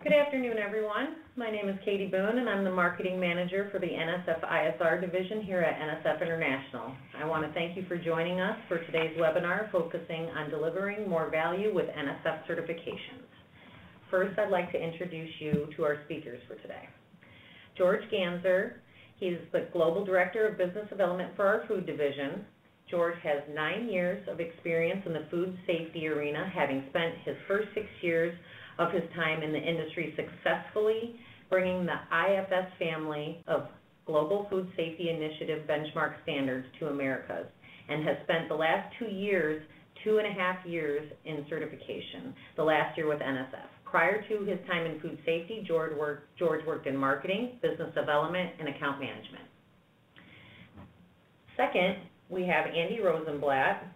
Good afternoon, everyone. My name is Katie Boone, and I'm the Marketing Manager for the NSF ISR Division here at NSF International. I want to thank you for joining us for today's webinar focusing on delivering more value with NSF certifications. First, I'd like to introduce you to our speakers for today. George Ganser, he's the Global Director of Business Development for our Food Division. George has 9 years of experience in the food safety arena, having spent his first 6 years of his time in the industry successfully bringing the IFS family of Global Food Safety Initiative benchmark standards to Americas, and has spent the last 2 years, 2.5 years in certification, the last year with NSF. Prior to his time in food safety, George worked in marketing, business development, and account management. Second, we have Andy Rosenblatt.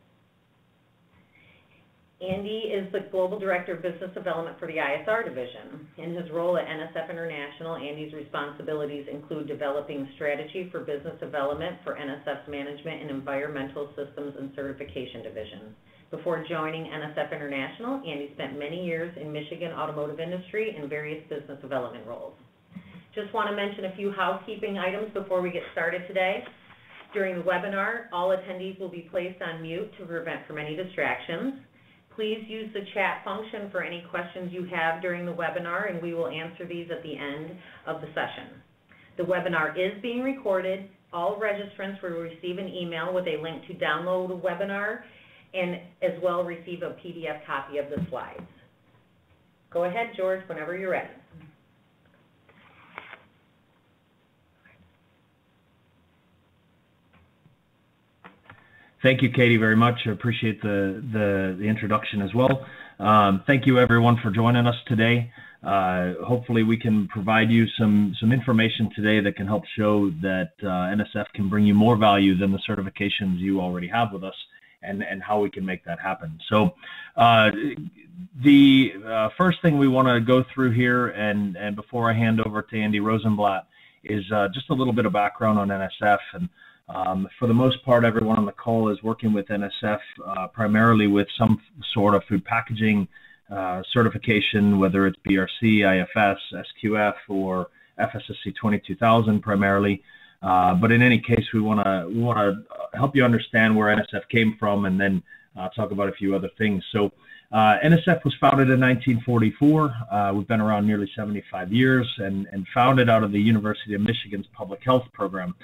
Andy is the Global Director of Business Development for the ISR Division. In his role at NSF International, Andy's responsibilities include developing strategy for business development for NSF's Management and Environmental Systems and Certification Division. Before joining NSF International, Andy spent many years in Michigan automotive industry in various business development roles. Just want to mention a few housekeeping items before we get started today. During the webinar, all attendees will be placed on mute to prevent from any distractions. Please use the chat function for any questions you have during the webinar, and we will answer these at the end of the session. The webinar is being recorded. All registrants will receive an email with a link to download the webinar and as well receive a PDF copy of the slides. Go ahead, George, whenever you're ready. Thank you, Katie, very much. I appreciate the introduction as well. Thank you, everyone, for joining us today. Hopefully, we can provide you some information today that can help show that NSF can bring you more value than the certifications you already have with us, and how we can make that happen. So the first thing we want to go through here, and before I hand over to Andy Rosenblatt, is just a little bit of background on NSF. And for the most part, everyone on the call is working with NSF primarily with some sort of food packaging certification, whether it's BRC, IFS, SQF, or FSSC 22000 primarily. But in any case, we want to help you understand where NSF came from, and then talk about a few other things. So NSF was founded in 1944. We've been around nearly 75 years, and founded out of the University of Michigan's Public Health Program.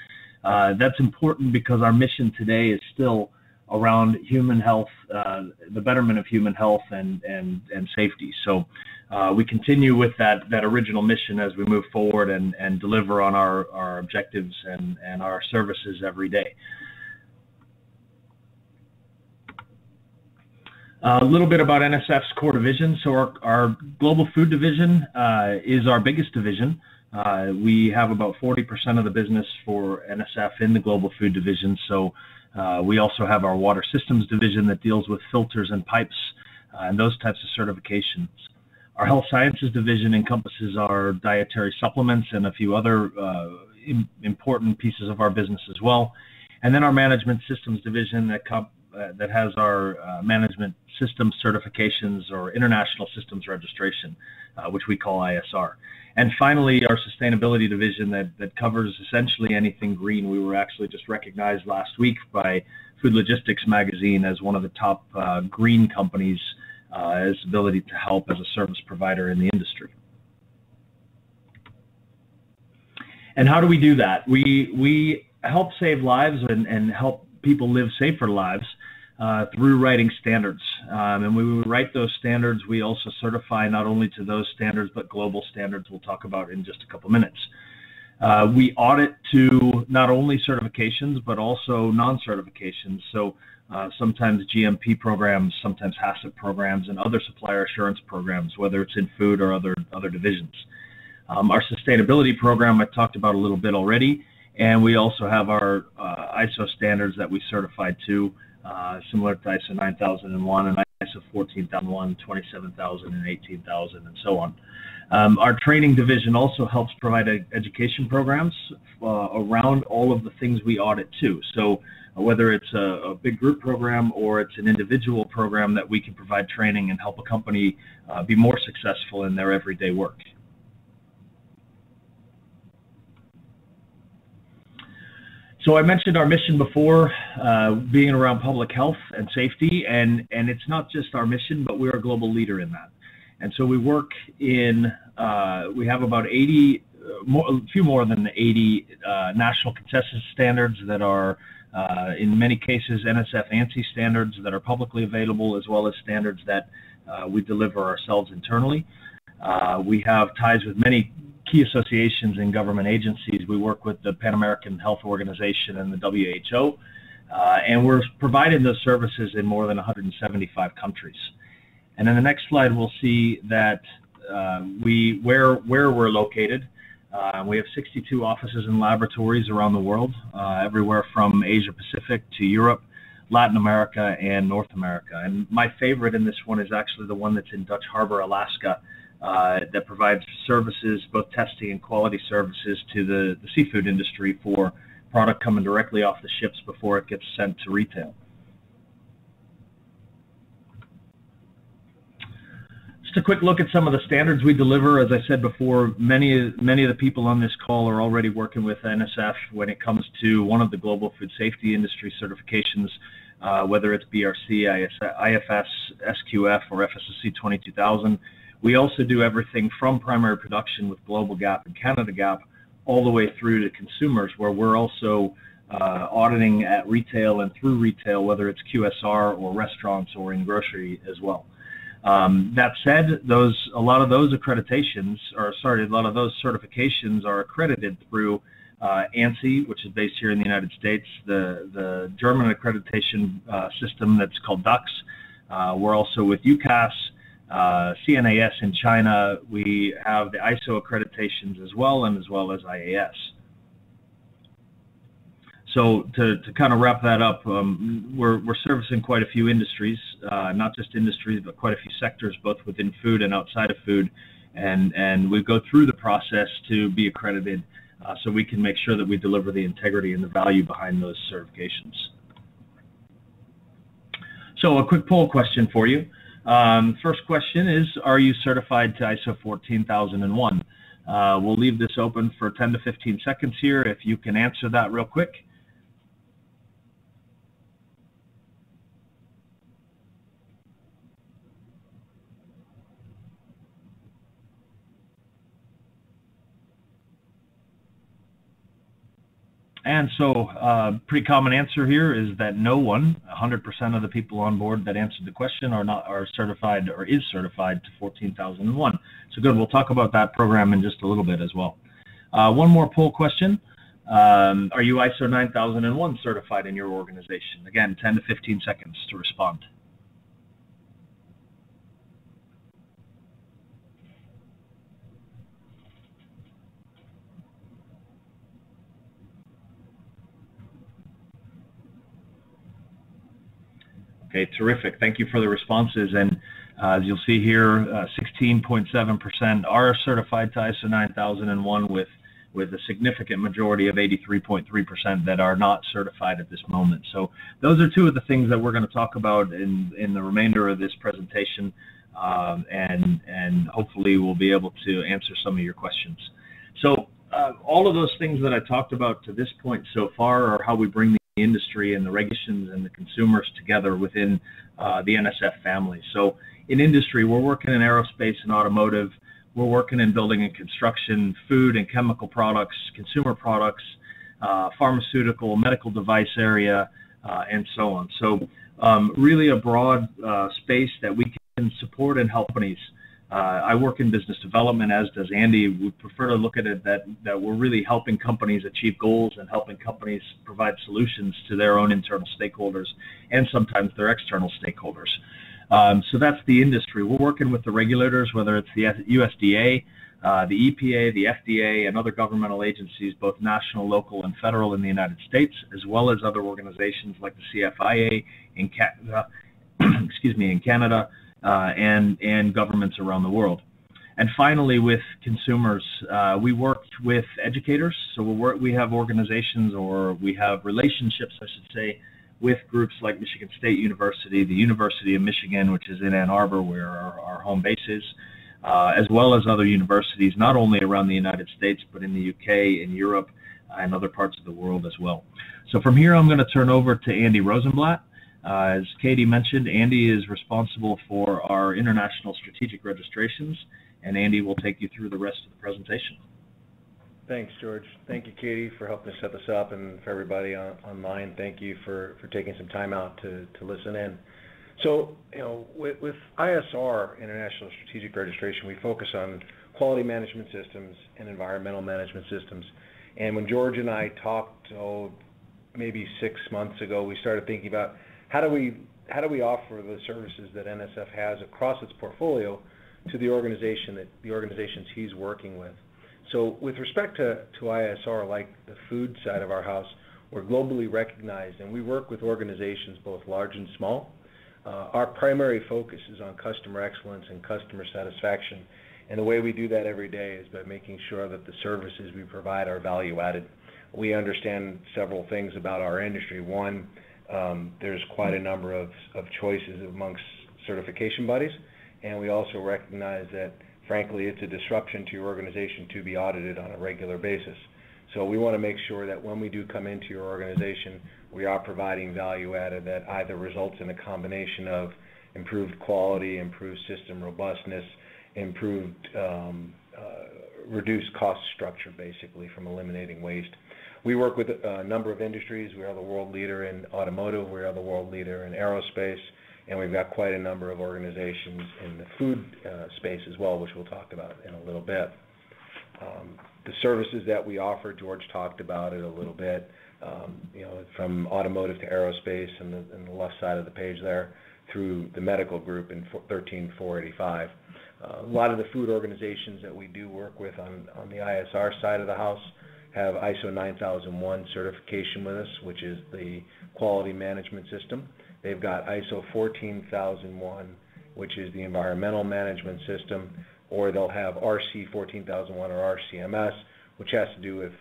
That's important because our mission today is still around human health, the betterment of human health and safety. So we continue with that original mission as we move forward and deliver on our objectives and our services every day. A little bit about NSF's core division. So our Global Food Division is our biggest division. We have about 40% of the business for NSF in the Global Food Division. So we also have our Water Systems Division that deals with filters and pipes and those types of certifications. Our Health Sciences Division encompasses our dietary supplements and a few other important pieces of our business as well. And then our Management Systems Division that has our Management Systems certifications or International Systems Registration, which we call ISR. And finally, our Sustainability Division that covers essentially anything green. We were actually just recognized last week by Food Logistics magazine as one of the top green companies as ability to help as a service provider in the industry. And how do we do that? We help save lives and help people live safer lives through writing standards. And when we write those standards, we also certify not only to those standards, but global standards we'll talk about in just a couple minutes. We audit to not only certifications, but also non-certifications. So sometimes GMP programs, sometimes HACCP programs, and other supplier assurance programs, whether it's in food or other divisions. Our sustainability program I talked about a little bit already, and we also have our ISO standards that we certified to, similar to ISO 9001 and ISO 14001, 27000, and 18000, and so on. Our training division also helps provide education programs around all of the things we audit too. So whether it's a big group program or it's an individual program that we can provide training and help a company be more successful in their everyday work. So I mentioned our mission before, being around public health and safety, and it's not just our mission, but we're a global leader in that. And so we work in, we have about 80, a few more than 80 national consensus standards that are, in many cases, NSF ANSI standards that are publicly available, as well as standards that we deliver ourselves internally. We have ties with many key associations and government agencies. We work with the Pan American Health Organization and the WHO, and we're providing those services in more than 175 countries. And in the next slide, we'll see that where we're located. We have 62 offices and laboratories around the world, everywhere from Asia Pacific to Europe, Latin America, and North America. And my favorite in this one is actually the one that's in Dutch Harbor, Alaska, that provides services, both testing and quality services, to the seafood industry for product coming directly off the ships before it gets sent to retail. Just a quick look at some of the standards we deliver. As I said before, many of the people on this call are already working with NSF when it comes to one of the global food safety industry certifications, whether it's BRC, IFS, SQF, or FSSC 22000. We also do everything from primary production with Global Gap and Canada Gap all the way through to consumers, where we're also auditing at retail and through retail, whether it's QSR or restaurants or in grocery as well. That said, a lot of those certifications are accredited through ANSI, which is based here in the United States, the German accreditation system that's called DUX. We're also with UCAS, CNAS in China. We have the ISO accreditations as well as IAS. So to kind of wrap that up, we're servicing quite a few industries, not just industries, but quite a few sectors, both within food and outside of food. And we go through the process to be accredited so we can make sure that we deliver the integrity and the value behind those certifications. So a quick poll question for you. First question is, are you certified to ISO 14001? We'll leave this open for 10 to 15 seconds here if you can answer that real quick. And so pretty common answer here is that no one, 100% of the people on board that answered the question are certified or is certified to 14001. So good, we'll talk about that program in just a little bit as well. One more poll question. Are you ISO 9001 certified in your organization? Again, 10 to 15 seconds to respond. Okay, terrific. Thank you for the responses. And as you'll see here, 16.7% are certified to ISO 9001, with a significant majority of 83.3% that are not certified at this moment. So those are two of the things that we're going to talk about in the remainder of this presentation, and hopefully we'll be able to answer some of your questions. So all of those things that I talked about to this point so far are how we bring the industry and the regulations and the consumers together within the NSF family. So in industry, we're working in aerospace and automotive, we're working in building and construction, food and chemical products, consumer products, pharmaceutical, medical device area, and so on. So really a broad space that we can support and help companies. I work in business development, as does Andy. We prefer to look at it that we're really helping companies achieve goals and helping companies provide solutions to their own internal stakeholders and sometimes their external stakeholders. So that's the industry. We're working with the regulators, whether it's the USDA, the EPA, the FDA, and other governmental agencies, both national, local, and federal in the United States, as well as other organizations like the CFIA in Canada, in Canada, and governments around the world. And finally, with consumers, we work with educators. So we have organizations, or we have relationships, I should say, with groups like Michigan State University, the University of Michigan, which is in Ann Arbor, where our home base is, as well as other universities, not only around the United States, but in the UK, in Europe, and other parts of the world as well. So from here, I'm going to turn over to Andy Rosenblatt. As Katie mentioned, Andy is responsible for our international strategic registrations, and Andy will take you through the rest of the presentation. Thanks, George. Thank you, Katie, for helping set this up, and for everybody online, thank you for taking some time out to listen in. So, with ISR, International Strategic Registration, we focus on quality management systems and environmental management systems. And when George and I talked, maybe 6 months ago, we started thinking about how do we offer the services that NSF has across its portfolio to the organizations he's working with. So with respect to ISR, like the food side of our house, we're globally recognized, and we work with organizations both large and small. Our primary focus is on customer excellence and customer satisfaction, and the way we do that every day is by making sure that the services we provide are value added. We understand several things about our industry. One, there's quite a number of choices amongst certification bodies, and we also recognize that, frankly, it's a disruption to your organization to be audited on a regular basis. So we want to make sure that when we do come into your organization, we are providing value added that either results in a combination of improved quality, improved system robustness, improved reduced cost structure, basically, from eliminating waste. We work with a number of industries. We are the world leader in automotive. We are the world leader in aerospace. And we've got quite a number of organizations in the food space as well, which we'll talk about in a little bit. The services that we offer, George talked about it a little bit, from automotive to aerospace and the left side of the page there, through the medical group in 13485. A lot of the food organizations that we do work with on the ISR side of the house have ISO 9001 certification with us, which is the quality management system. They've got ISO 14001, which is the environmental management system, or they'll have RC 14001 or RCMS, which has to do with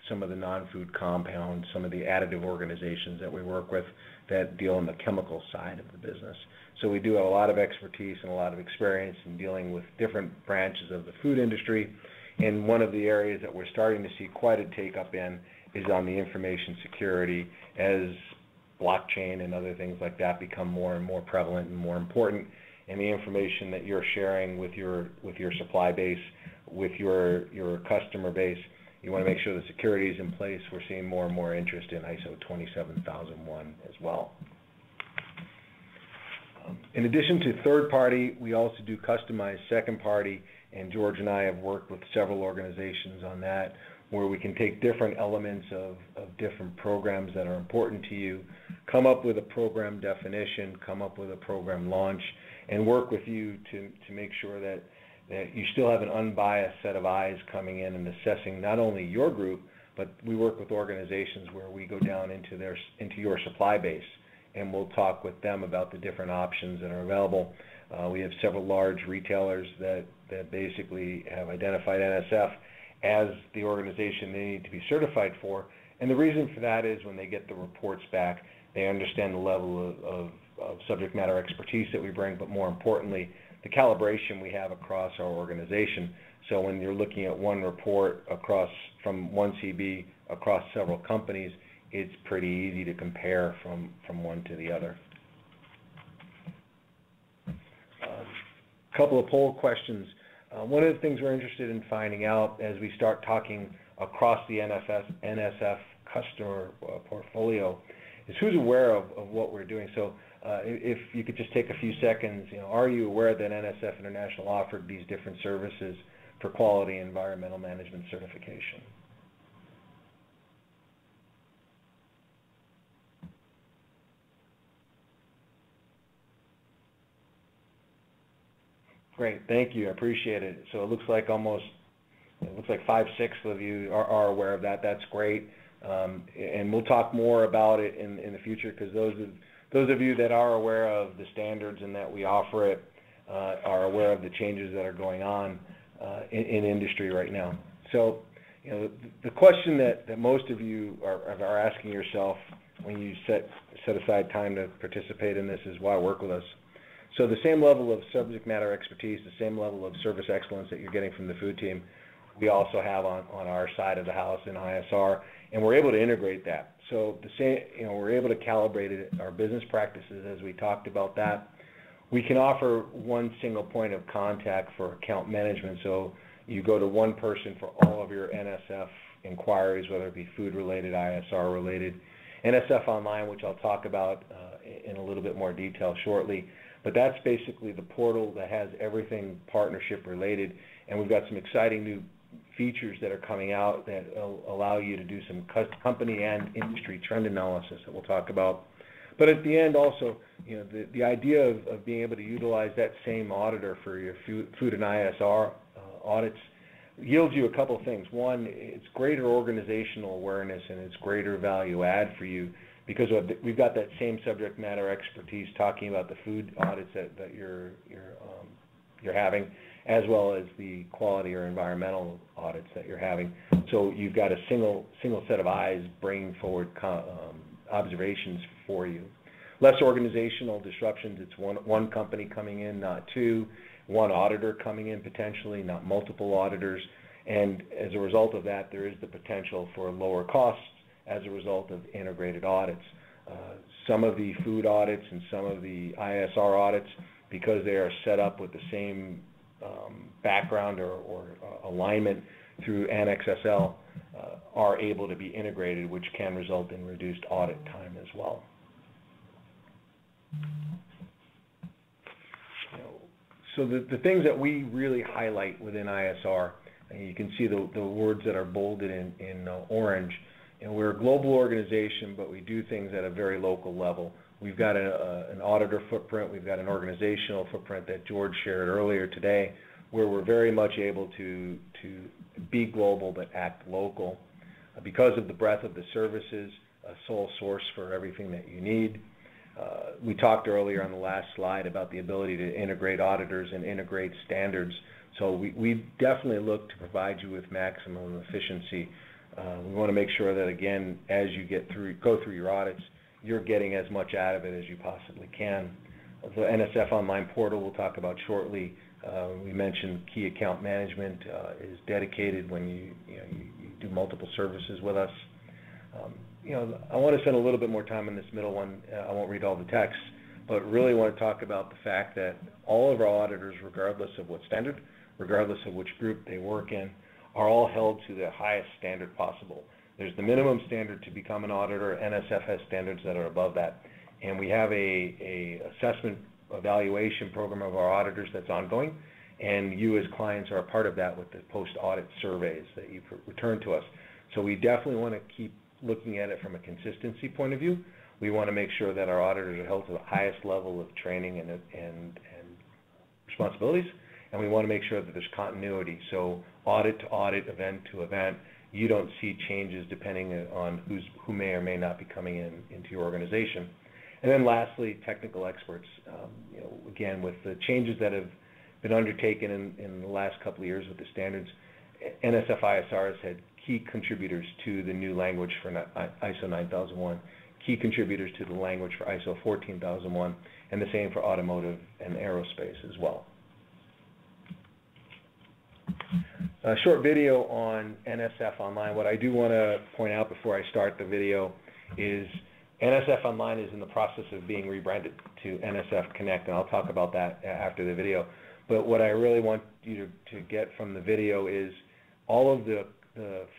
some of the non-food compounds, some of the additive organizations that we work with that deal in the chemical side of the business. So we do have a lot of expertise and a lot of experience in dealing with different branches of the food industry. And one of the areas that we're starting to see quite a take-up in is on the information security, as blockchain and other things like that become more and more prevalent and more important. And the information that you're sharing with your supply base, with your customer base, you want to make sure the security is in place. We're seeing more and more interest in ISO 27001 as well. In addition to third party, we also do customized second party, and George and I have worked with several organizations on that, where we can take different elements of different programs that are important to you, come up with a program definition, come up with a program launch, and work with you to make sure that you still have an unbiased set of eyes coming in and assessing not only your group, but we work with organizations where we go down into your supply base, and we'll talk with them about the different options that are available. We have several large retailers that basically have identified NSF as the organization they need to be certified for. And the reason for that is when they get the reports back, they understand the level of subject matter expertise that we bring, but more importantly, the calibration we have across our organization. So when you're looking at one report from one CB across several companies, it's pretty easy to compare from one to the other. A couple of poll questions. One of the things we're interested in finding out as we start talking across the NSF customer portfolio is who's aware of what we're doing. So if you could just take a few seconds, are you aware that NSF International offered these different services for quality environmental management certification? Great, thank you, I appreciate it. So it looks like 5/6 of you are aware of that. That's great, and we'll talk more about it in the future, because those of you that are aware of the standards and that we offer it are aware of the changes that are going on in industry right now. So, the question that most of you are asking yourself when you set aside time to participate in this is, why work with us? So the same level of subject matter expertise, the same level of service excellence that you're getting from the food team, we also have on our side of the house in ISR, and we're able to integrate that. So we're able to calibrate our business practices as we talked about that. We can offer one single point of contact for account management. So you go to one person for all of your NSF inquiries, whether it be food-related, ISR-related. NSF Online, which I'll talk about in a little bit more detail shortly. But that's basically the portal that has everything partnership-related. And we've got some exciting new features that are coming out that will allow you to do some company and industry trend analysis that we'll talk about. But at the end also, the idea of being able to utilize that same auditor for your food and ISR audits yields you a couple of things. One, it's greater organizational awareness and it's greater value add for you because we've got that same subject matter expertise talking about the food audits that you're having, as well as the quality or environmental audits that you're having. So you've got a single set of eyes bringing forward observations for you. Less organizational disruptions. It's one company coming in, not two. One auditor coming in potentially, not multiple auditors. And as a result of that, there is the potential for lower costs as a result of integrated audits. Some of the food audits and some of the ISR audits, because they are set up with the same background or alignment through Annex SL, are able to be integrated, which can result in reduced audit time as well. So the things that we really highlight within ISR, and you can see the words that are bolded in orange. We're a global organization, but we do things at a very local level. We've got an auditor footprint. We've got an organizational footprint that George shared earlier today, where we're very much able to be global but act local. Because of the breadth of the services, a sole source for everything that you need. We talked earlier on the last slide about the ability to integrate auditors and integrate standards. So we definitely look to provide you with maximum efficiency. We want to make sure that, again, as you go through your audits, you're getting as much out of it as you possibly can. The NSF Online portal we'll talk about shortly. We mentioned key account management is dedicated when you do multiple services with us. I want to spend a little bit more time on this middle one. I won't read all the text, but really want to talk about the fact that all of our auditors, regardless of what standard, regardless of which group they work in, are all held to the highest standard possible. There's the minimum standard to become an auditor. NSF has standards that are above that. And we have a assessment evaluation program of our auditors that's ongoing, and you as clients are a part of that with the post-audit surveys that you return to us. So we definitely want to keep looking at it from a consistency point of view. We want to make sure that our auditors are held to the highest level of training and responsibilities, and we want to make sure that there's continuity. So audit to audit, event to event, you don't see changes depending on who may or may not be coming into your organization. And then lastly, technical experts. Again, with the changes that have been undertaken in the last couple of years with the standards, NSF ISR has had key contributors to the new language for ISO 9001, key contributors to the language for ISO 14001, and the same for automotive and aerospace as well. A short video on NSF Online. What I do want to point out before I start the video is NSF Online is in the process of being rebranded to NSF Connect, and I'll talk about that after the video. But what I really want you to get from the video is all of the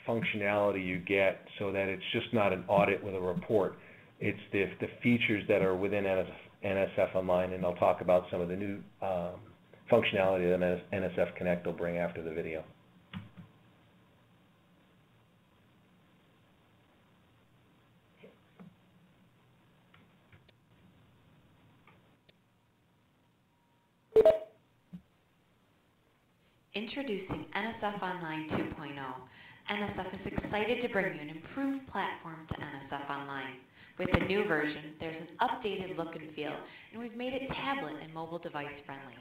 functionality you get, so that it's just not an audit with a report. It's the features that are within NSF Online, and I'll talk about some of the new functionality that NSF Connect will bring after the video. Introducing NSF Online 2.0. NSF is excited to bring you an improved platform to NSF Online. With the new version, there's an updated look and feel, and we've made it tablet and mobile device friendly.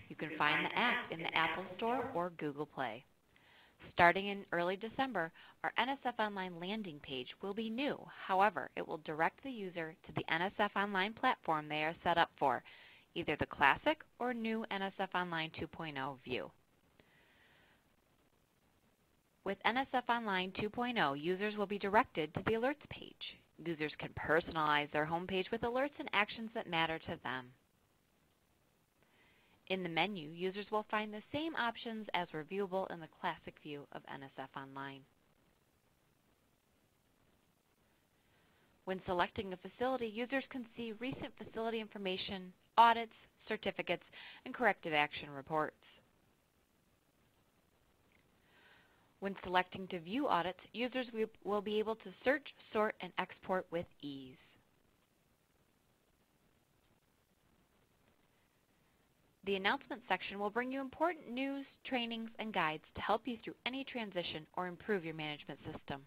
You can find the app in the Apple Store or Google Play. Starting in early December, our NSF Online landing page will be new. However, it will direct the user to the NSF Online platform they are set up for, either the classic or new NSF Online 2.0 view. With NSF Online 2.0, users will be directed to the Alerts page. Users can personalize their homepage with alerts and actions that matter to them. In the menu, users will find the same options as were viewable in the classic view of NSF Online. When selecting a facility, users can see recent facility information, audits, certificates, and corrective action reports. When selecting to view audits, users will be able to search, sort, and export with ease. The announcement section will bring you important news, trainings, and guides to help you through any transition or improve your management system.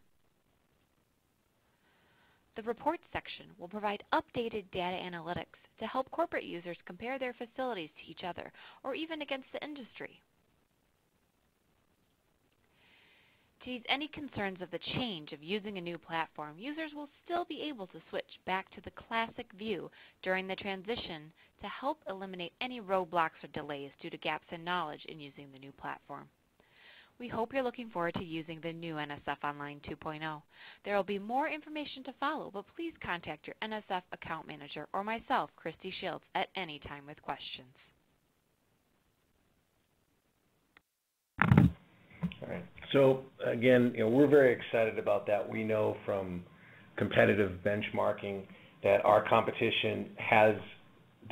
The reports section will provide updated data analytics to help corporate users compare their facilities to each other or even against the industry. To ease any concerns of the change of using a new platform, users will still be able to switch back to the classic view during the transition to help eliminate any roadblocks or delays due to gaps in knowledge in using the new platform. We hope you're looking forward to using the new NSF Online 2.0. There will be more information to follow, but please contact your NSF account manager or myself, Christy Shields, at any time with questions. All right. So again, we're very excited about that. We know from competitive benchmarking that our competition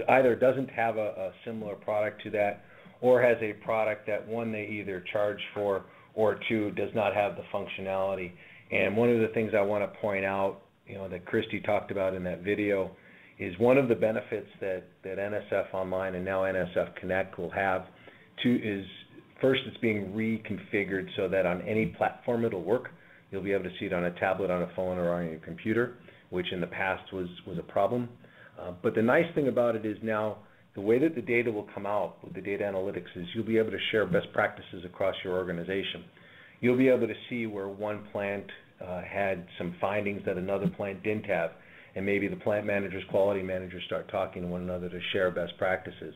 either doesn't have a similar product to that, or has a product that, one, they either charge for, or two, does not have the functionality. And one of the things I want to point out, that Christy talked about in that video, is one of the benefits that NSF Online and now NSF Connect will have is, first, it's being reconfigured so that on any platform it'll work. You'll be able to see it on a tablet, on a phone, or on your computer, which in the past was a problem. But the nice thing about it is now the way that the data will come out with the data analytics is you'll be able to share best practices across your organization. You'll be able to see where one plant had some findings that another plant didn't have, and maybe the plant managers, quality managers start talking to one another to share best practices.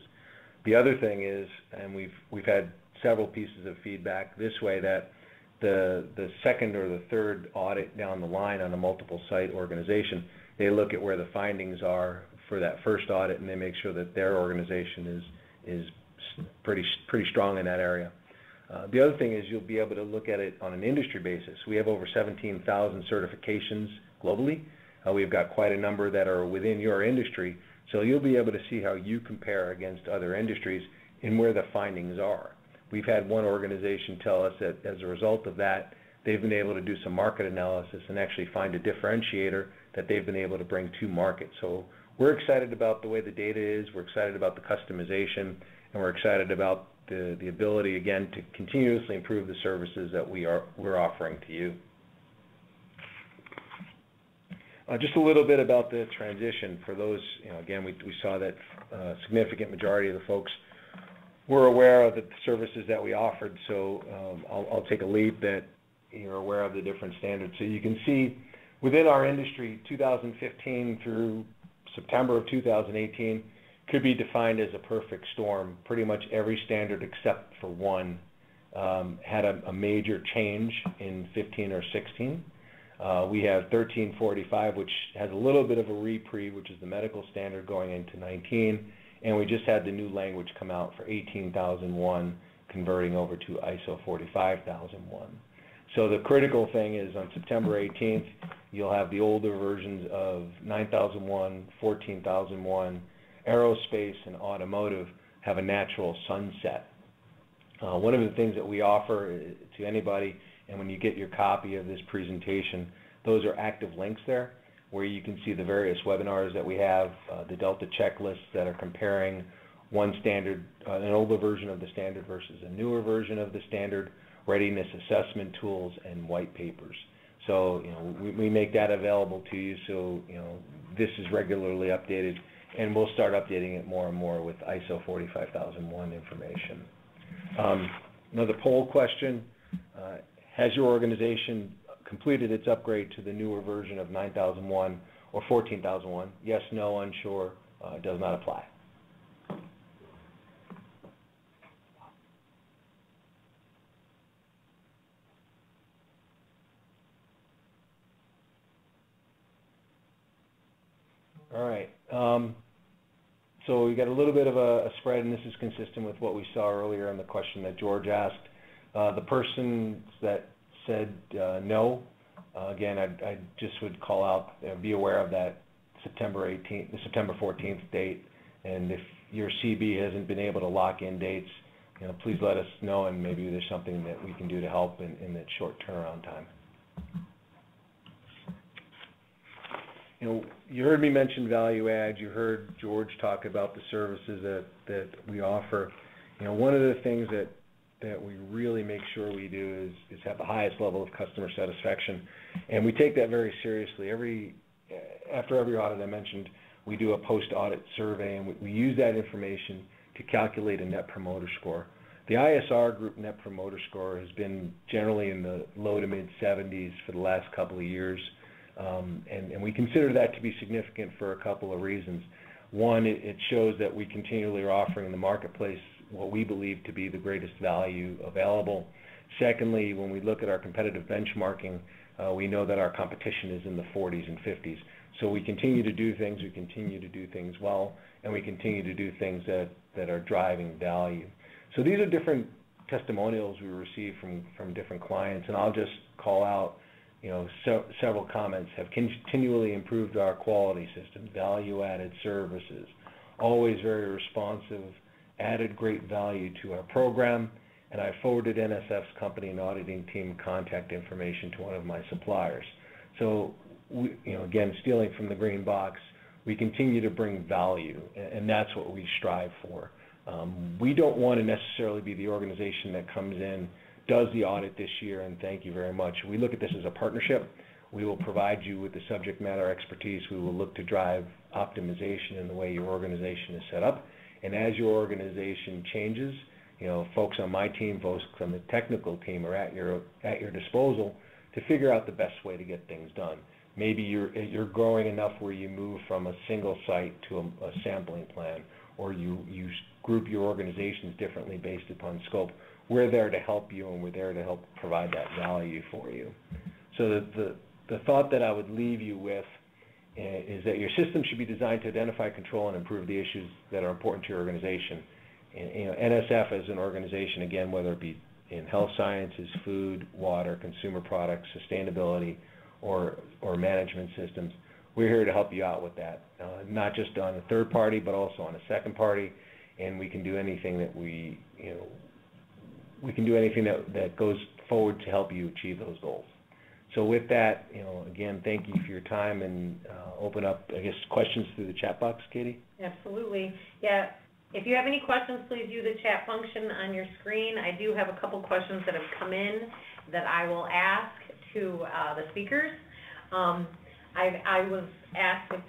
The other thing is, and we've had several pieces of feedback this way, that the second or the third audit down the line on a multiple site organization, they look at where the findings are for that first audit, and they make sure that their organization is pretty strong in that area. The other thing is you'll be able to look at it on an industry basis. We have over 17,000 certifications globally. We've got quite a number that are within your industry, so you'll be able to see how you compare against other industries and where the findings are. We've had one organization tell us that as a result of that, they've been able to do some market analysis and actually find a differentiator that they've been able to bring to market. So we're excited about the way the data is, we're excited about the customization, and we're excited about the ability, again, to continuously improve the services that we're offering to you. Just a little bit about the transition. For those, again, we saw that a significant majority of the folks were aware of the services that we offered, so I'll take a leap that you're aware of the different standards. So you can see within our industry, 2015 through September of 2018 could be defined as a perfect storm. Pretty much every standard except for one had a major change in 15 or 16. We have 1345, which has a little bit of a reprieve, which is the medical standard going into 19, and we just had the new language come out for 18,001, converting over to ISO 45001. So the critical thing is on September 18th, you'll have the older versions of 9001, 14,001, aerospace, and automotive have a natural sunset. One of the things that we offer to anybody, and when you get your copy of this presentation, those are active links there where you can see the various webinars that we have, the Delta checklists that are comparing one standard, an older version of the standard versus a newer version of the standard, readiness assessment tools, and white papers. So we make that available to you, so this is regularly updated, and we'll start updating it more and more with ISO 45001 information. Another poll question, has your organization completed its upgrade to the newer version of 9001 or 14,001? Yes, no, unsure, does not apply. All right. So we got a little bit of a spread, and this is consistent with what we saw earlier in the question that George asked. The persons that said no, again, I just would call out, be aware of that September 14th date, and if your CB hasn't been able to lock in dates, please let us know, and maybe there's something that we can do to help in that short turnaround time. You heard me mention value add. You heard George talk about the services that we offer. One of the things that we really make sure we do is have the highest level of customer satisfaction, and we take that very seriously. After every audit, I mentioned, we do a post-audit survey, and we use that information to calculate a Net Promoter Score. The ISR Group Net Promoter Score has been generally in the low to mid-70s for the last couple of years. And we consider that to be significant for a couple of reasons. One, it shows that we continually are offering in the marketplace what we believe to be the greatest value available. Secondly, when we look at our competitive benchmarking, we know that our competition is in the 40s and 50s. So we continue to do things, well, and we continue to do things that are driving value. So these are different testimonials we receive from different clients, and I'll just call out several comments. Have continually improved our quality system, value-added services, always very responsive, added great value to our program, and I forwarded NSF's company and auditing team contact information to one of my suppliers. So, again, stealing from the green box, we continue to bring value, and that's what we strive for. We don't want to necessarily be the organization that comes in, does the audit this year, and thank you very much. We look at this as a partnership. We will provide you with the subject matter expertise. We will look to drive optimization in the way your organization is set up. And as your organization changes, folks on my team, folks on the technical team are at your disposal to figure out the best way to get things done. Maybe you're growing enough where you move from a single site to a sampling plan, or you group your organizations differently based upon scope. We're there to help you, and we're there to help provide that value for you. So the thought that I would leave you with is that your system should be designed to identify, control, and improve the issues that are important to your organization. And, NSF as an organization, again, whether it be in health sciences, food, water, consumer products, sustainability, or management systems, we're here to help you out with that, not just on a third party, but also on a second party, and we can do anything that that goes forward to help you achieve those goals. So with that, again, thank you for your time, and open up, I guess, questions through the chat box, Katie? Absolutely. Yeah. If you have any questions, please use the chat function on your screen. I do have a couple questions that have come in that I will ask to the speakers. I was asked if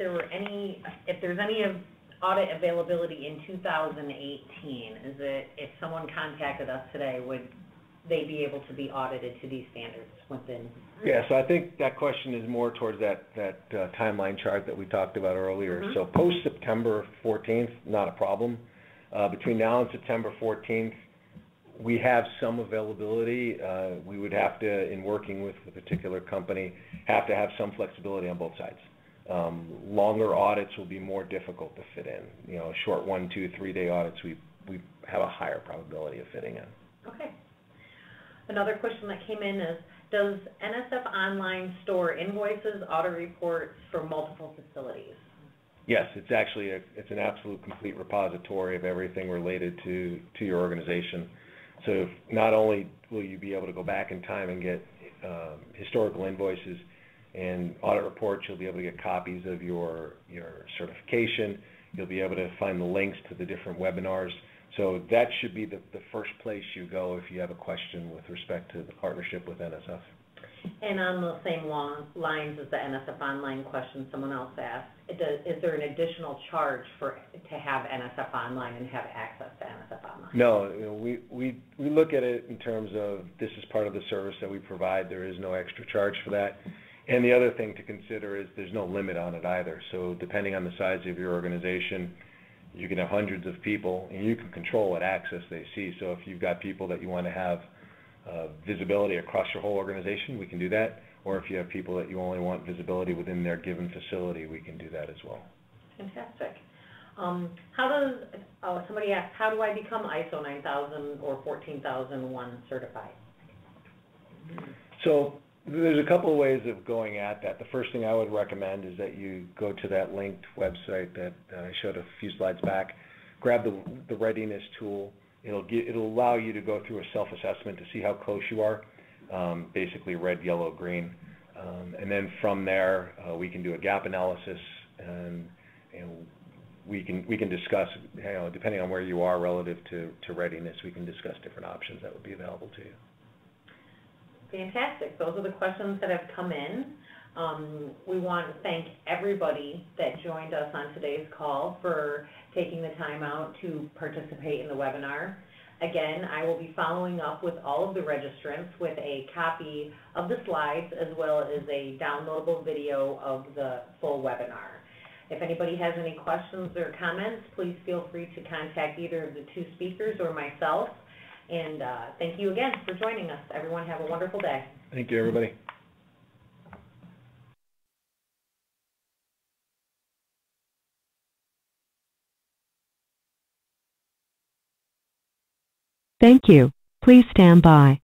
there's any audit availability in 2018. Is it, if someone contacted us today, would they be able to be audited to these standards within? Yeah, so I think that question is more towards that timeline chart that we talked about earlier. Mm-hmm. So post September 14th, not a problem. Between now and September 14th, we have some availability. We would have to, in working with a particular company, have to have some flexibility on both sides. Longer audits will be more difficult to fit in. Short 1, 2, 3 day audits, we have a higher probability of fitting in. Okay. Another question that came in is, does NSF Online store invoices, audit reports for multiple facilities? Yes, it's actually it's an absolute complete repository of everything related to your organization. So not only will you be able to go back in time and get historical invoices and audit reports, you'll be able to get copies of your certification. You'll be able to find the links to the different webinars. So that should be the first place you go if you have a question with respect to the partnership with NSF. And on the same lines as the NSF Online question someone else asked, is there an additional charge to have NSF Online and have access to NSF Online? No, we look at it in terms of this is part of the service that we provide. There is no extra charge for that. And the other thing to consider is there's no limit on it either. So depending on the size of your organization, you can have hundreds of people, and you can control what access they see. So if you've got people that you want to have visibility across your whole organization, we can do that. Or if you have people that you only want visibility within their given facility, we can do that as well. Fantastic. How does, somebody asked, how do I become ISO 9000 or 14001 certified? So there's a couple of ways of going at that. The first thing I would recommend is that you go to that linked website that I showed a few slides back, grab the readiness tool. It'll allow you to go through a self-assessment to see how close you are, basically red, yellow, green. And then from there, we can do a gap analysis, and we can discuss, depending on where you are relative to readiness, we can discuss different options that would be available to you. Fantastic. Those are the questions that have come in. We want to thank everybody that joined us on today's call for taking the time out to participate in the webinar. Again, I will be following up with all of the registrants with a copy of the slides as well as a downloadable video of the full webinar. If anybody has any questions or comments, please feel free to contact either of the two speakers or myself. And thank you again for joining us. Everyone have a wonderful day. Thank you, everybody. Thank you. Please stand by.